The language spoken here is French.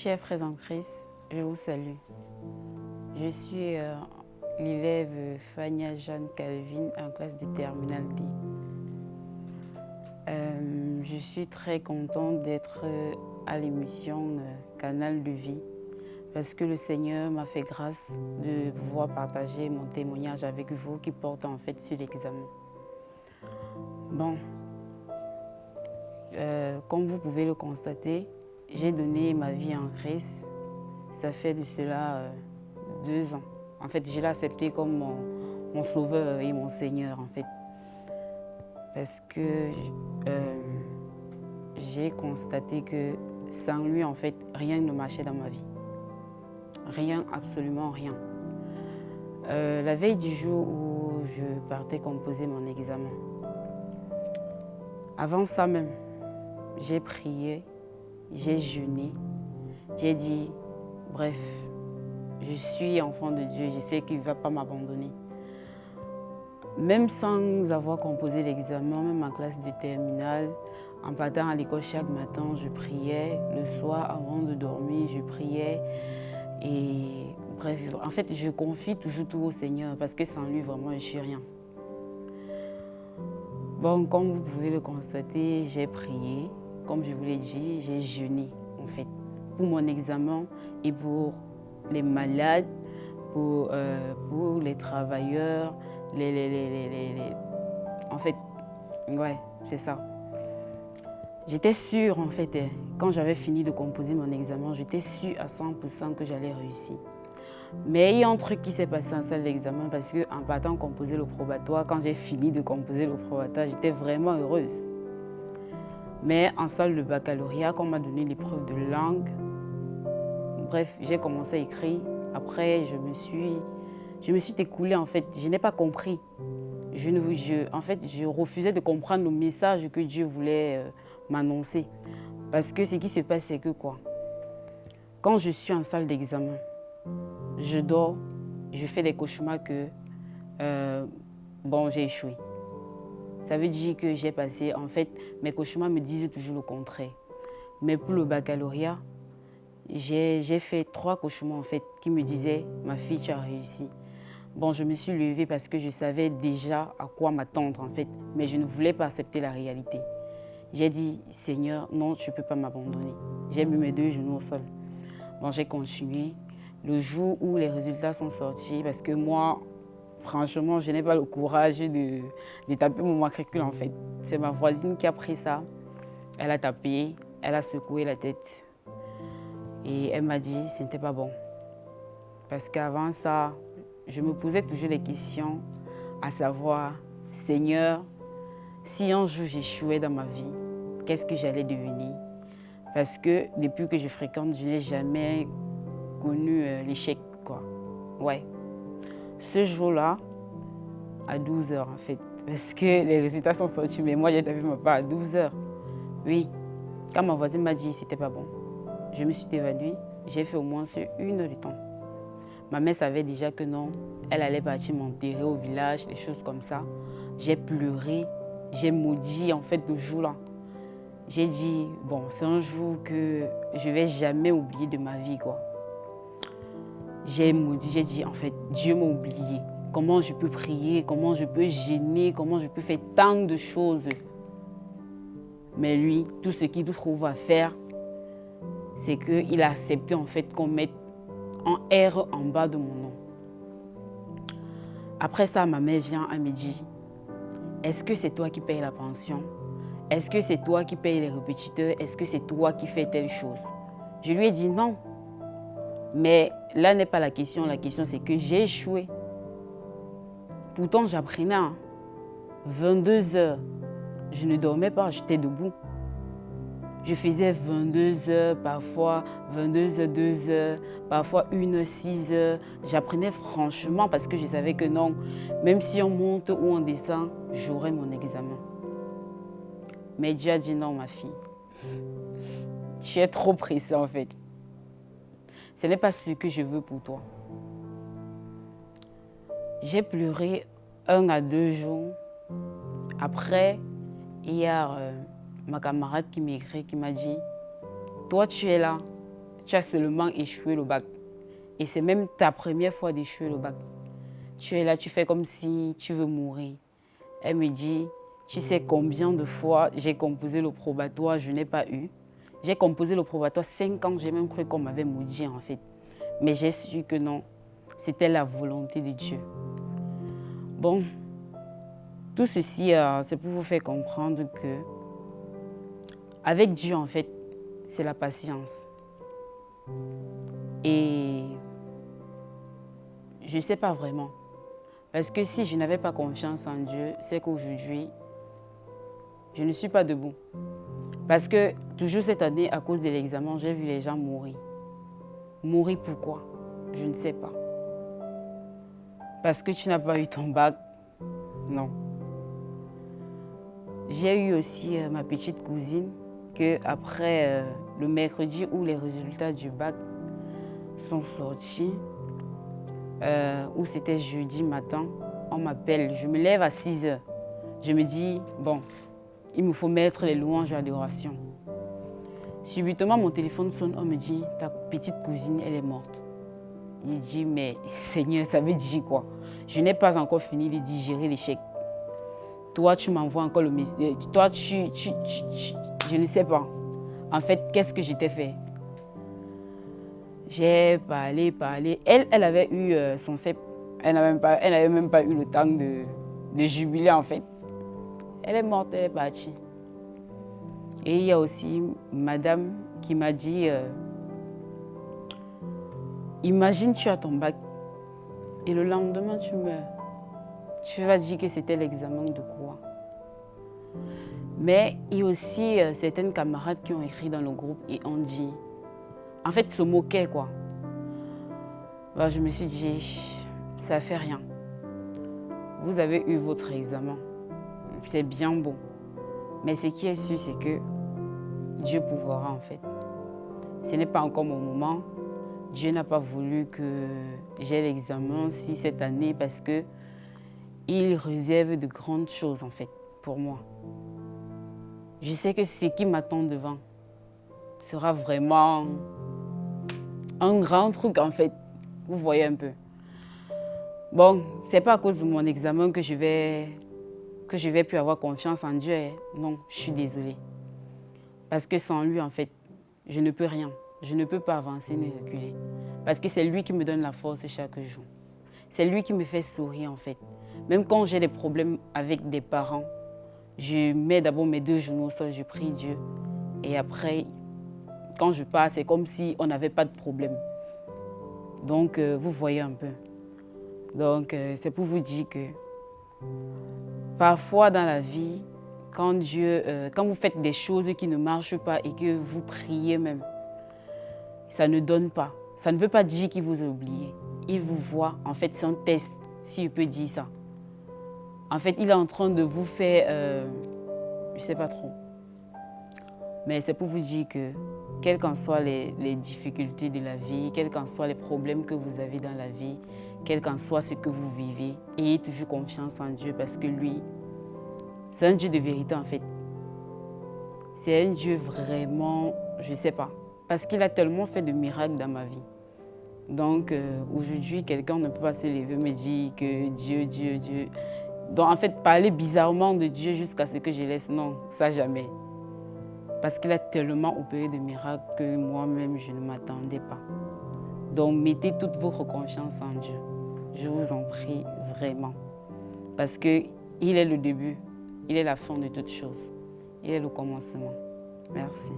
Chers frères en Christ, je vous salue. Je suis l'élève Fania Jeanne Calvin en classe de terminale D. Je suis très contente d'être à l'émission Canal de vie parce que le Seigneur m'a fait grâce de pouvoir partager mon témoignage avec vous qui porte en fait sur l'examen. Bon, comme vous pouvez le constater, j'ai donné ma vie en Christ. Ça fait de cela 2 ans. En fait, je l'ai accepté comme mon sauveur et mon Seigneur, en fait. Parce que j'ai constaté que sans lui, en fait, rien ne marchait dans ma vie. Rien, absolument rien. La veille du jour où je partais composer mon examen, avant ça même, j'ai prié, j'ai jeûné, j'ai dit, bref, je suis enfant de Dieu, je sais qu'il ne va pas m'abandonner. Même sans avoir composé l'examen, même en classe de terminale, en partant à l'école chaque matin, je priais. Le soir, avant de dormir, je priais. Et bref, en fait, je confie toujours tout au Seigneur parce que sans lui, vraiment, je ne suis rien. Bon, comme vous pouvez le constater, j'ai prié. Comme je vous l'ai dit, j'ai jeûné, en fait, pour mon examen et pour les malades, pour les travailleurs, En fait, ouais, c'est ça. J'étais sûre, en fait, quand j'avais fini de composer mon examen, j'étais sûre à 100% que j'allais réussir. Mais il y a un truc qui s'est passé en salle d'examen parce qu'en partant composer le probatoire, quand j'ai fini de composer le probatoire, j'étais vraiment heureuse. Mais en salle de baccalauréat, quand on m'a donné l'épreuve de langue, bref, j'ai commencé à écrire. Après, je me suis écoulée, en fait. Je n'ai pas compris. En fait, je refusais de comprendre le message que Dieu voulait m'annoncer. Parce que ce qui se passe, c'est que quoi? Quand je suis en salle d'examen, je dors, je fais des cauchemars que, j'ai échoué. Ça veut dire que j'ai passé, en fait, mes cauchemars me disent toujours le contraire. Mais pour le baccalauréat, j'ai fait 3 cauchemars, en fait, qui me disaient, ma fille, tu as réussi. Bon, je me suis levée parce que je savais déjà à quoi m'attendre, en fait, mais je ne voulais pas accepter la réalité. J'ai dit, Seigneur, non, tu ne peux pas m'abandonner. J'ai mis mes 2 genoux au sol. Bon, j'ai continué. Le jour où les résultats sont sortis, parce que moi, franchement, je n'ai pas le courage de taper mon matricule, en fait. C'est ma voisine qui a pris ça. Elle a tapé, elle a secoué la tête. Et elle m'a dit, ce n'était pas bon. Parce qu'avant ça, je me posais toujours des questions, à savoir, Seigneur, si un jour j'échouais dans ma vie, qu'est-ce que j'allais devenir? Parce que depuis que je fréquente, je n'ai jamais connu l'échec, quoi. Ouais. Ce jour-là, à 12h en fait, parce que les résultats sont sortis, mais moi j'ai tapé ma part à 12h. Oui. Quand ma voisine m'a dit que c'était pas bon, je me suis évanouie, j'ai fait au moins 1 heure de temps. Ma mère savait déjà que non, elle allait partir m'enterrer au village, des choses comme ça. J'ai pleuré, j'ai maudit en fait le jour-là. J'ai dit, bon, c'est un jour que je ne vais jamais oublier de ma vie, quoi. J'ai maudit, j'ai dit, en fait, Dieu m'a oublié. Comment je peux prier, comment je peux gêner, comment je peux faire tant de choses. Mais lui, tout ce qu'il trouve à faire, c'est qu'il a accepté en fait qu'on mette un R en bas de mon nom. Après ça, ma mère vient, elle me dit, est-ce que c'est toi qui payes la pension? Est-ce que c'est toi qui payes les répétiteurs? Est-ce que c'est toi qui fais telle chose? Je lui ai dit non. Mais là n'est pas la question c'est que j'ai échoué. Pourtant, j'apprenais 22 heures. Je ne dormais pas, j'étais debout. Je faisais 22 heures, parfois 22 heures, 2 heures, parfois 1 heure, 6 heures. J'apprenais franchement parce que je savais que non, même si on monte ou on descend, j'aurai mon examen. Mais Dieu a dit non, ma fille. Tu es trop pressée en fait. Ce n'est pas ce que je veux pour toi. J'ai pleuré 1 à 2 jours. Après, il y a ma camarade qui m'a écrit, qui m'a dit, toi tu es là, tu as seulement échoué le bac. Et c'est même ta première fois d'échouer le bac. Tu es là, tu fais comme si tu veux mourir. Elle me dit, tu sais combien de fois j'ai composé le probatoire, je n'ai pas eu. J'ai composé le probatoire 5 ans, j'ai même cru qu'on m'avait maudit en fait. Mais j'ai su que non, c'était la volonté de Dieu. Bon, tout ceci, c'est pour vous faire comprendre que avec Dieu en fait, c'est la patience. Et je ne sais pas vraiment. Parce que si je n'avais pas confiance en Dieu, c'est qu'aujourd'hui, je ne suis pas debout. Parce que toujours cette année, à cause de l'examen, j'ai vu les gens mourir. Mourir pourquoi? Je ne sais pas. Parce que tu n'as pas eu ton bac? Non. J'ai eu aussi ma petite cousine que après le mercredi où les résultats du bac sont sortis, où c'était jeudi matin, on m'appelle, je me lève à 6 heures. Je me dis, bon, il me faut mettre les louanges et l'adoration. Subitement, mon téléphone sonne, on me dit, ta petite cousine, elle est morte. Il dit, mais Seigneur, ça veut dire quoi? Je n'ai pas encore fini de digérer l'échec. Toi, tu m'envoies encore le message. Toi, je ne sais pas. En fait, qu'est-ce que je t'ai fait? J'ai parlé. Elle avait eu son CEP. Elle n'avait même pas eu le temps de jubiler, en fait. Elle est morte, elle est partie. Et il y a aussi madame qui m'a dit, imagine tu as ton bac et le lendemain tu meurs. Tu vas dire que c'était l'examen de quoi? Mais il y a aussi certaines camarades qui ont écrit dans le groupe et ont dit, en fait, se moquaient quoi. Ben, je me suis dit, ça ne fait rien. Vous avez eu votre examen, c'est bien beau. Mais ce qui est sûr, c'est que Dieu pourvoira en fait. Ce n'est pas encore mon moment. Dieu n'a pas voulu que j'ai l'examen si cette année parce que il réserve de grandes choses en fait pour moi. Je sais que ce qui m'attend devant sera vraiment un grand truc en fait. Vous voyez un peu. Bon, c'est pas à cause de mon examen que je vais plus avoir confiance en Dieu. Non, je suis désolée. Parce que sans lui en fait, je ne peux rien. Je ne peux pas avancer ni reculer. Parce que c'est lui qui me donne la force chaque jour. C'est lui qui me fait sourire en fait. Même quand j'ai des problèmes avec des parents, je mets d'abord mes 2 genoux au sol, je prie Dieu. Et après, quand je pars, c'est comme si on n'avait pas de problème. Donc, vous voyez un peu. Donc, c'est pour vous dire que parfois dans la vie, quand vous faites des choses qui ne marchent pas et que vous priez même, ça ne donne pas. Ça ne veut pas dire qu'il vous a oublié. Il vous voit. En fait, c'est un test, si je peux dire ça. En fait, il est en train de vous faire... je ne sais pas trop. Mais c'est pour vous dire que, quelles qu'en soient les difficultés de la vie, quels qu'en soient les problèmes que vous avez dans la vie, quel qu'en soit ce que vous vivez, ayez toujours confiance en Dieu parce que lui, c'est un Dieu de vérité en fait. C'est un Dieu vraiment, je ne sais pas, parce qu'il a tellement fait de miracles dans ma vie. Donc aujourd'hui, quelqu'un ne peut pas se lever et me dire que Dieu. Donc en fait, parler bizarrement de Dieu jusqu'à ce que je laisse, non, ça jamais. Parce qu'il a tellement opéré de miracles que moi-même, je ne m'attendais pas. Donc mettez toute votre confiance en Dieu. Je vous en prie vraiment. Parce qu'il est le début, il est la fin de toutes choses. Il est le commencement. Merci.